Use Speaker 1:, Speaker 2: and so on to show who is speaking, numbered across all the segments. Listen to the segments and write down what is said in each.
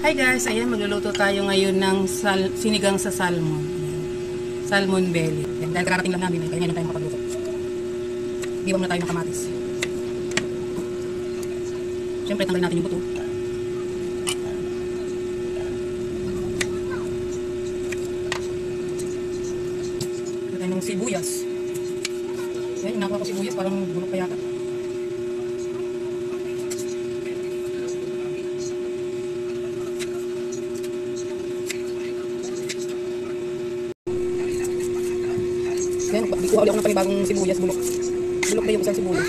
Speaker 1: Hi guys, ayan magluluto tayo ngayon ng sinigang sa salmon. Salmon belly. Ayan, dahil karating lang namin, kaya ngayon tayo makapagluto. Iwan muna tayo ng kamatis. Siyempre, tanggalin natin yung buto. Ito tayo ng sibuyas. Ayan, nakuha ko sibuyas, parang bulok pa yata. Ayan, kuha ulit ako ng panibagong sibuyas, bulok. Bulok na yung isang sibuyas.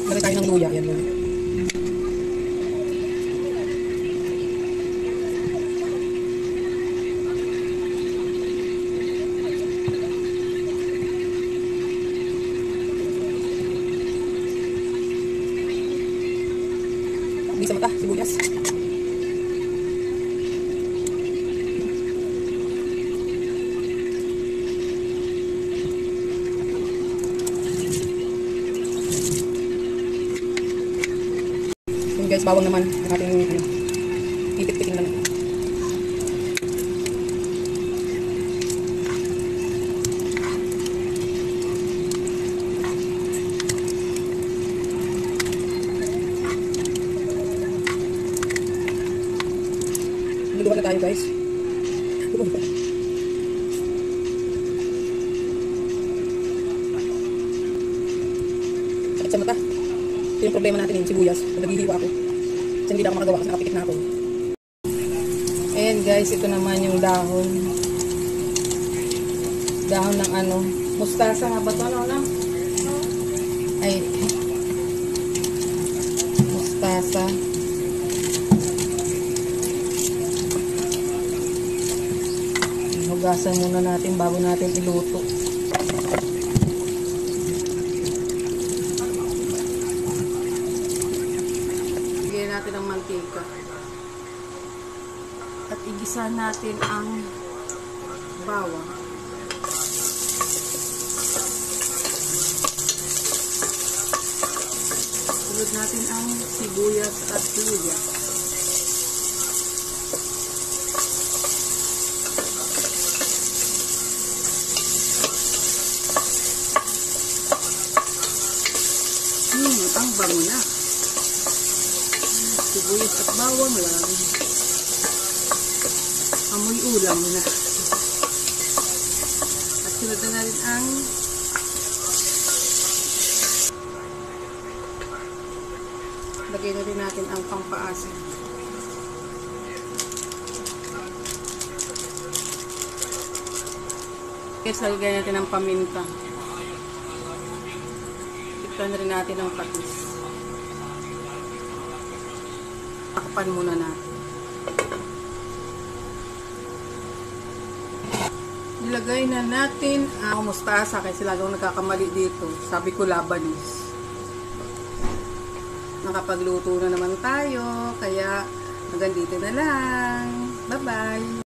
Speaker 1: Lagay tayo ng luya. Ayan, luya. Hindi sa mata, sibuyas. Guys, bawang naman ang ating pipit-pitin lang. Luluwa na tayo guys. Sakit sa mata. Ito yung problema natin yung sibuyas. Pag naghihiwa ako. Kasi hindi na ako makagawa kasi nakapikit na ako. Ayan guys, ito naman yung dahon. Dahon ng ano. Mustasa nga ba ito? Ano? Ay. Mustasa. Hugasan muna natin bago natin iluto. Natin ang mantika at igisa natin ang bawang. Sunod natin ang sibuyas at luya. Ang bango na. Sibuyas at bawang lang. Amoy ulam na. At sunod na rin ang lagay na rin natin ang pampaasin. Guys, lagay natin ang paminta. Ito na rin natin ang patis. Takpan muna natin. Ilagay na natin ang mustasa kasi lagong nagkakamali dito. Sabi ko labanos. Nakapagluto na naman tayo. Kaya hanggang dito na lang. Bye-bye!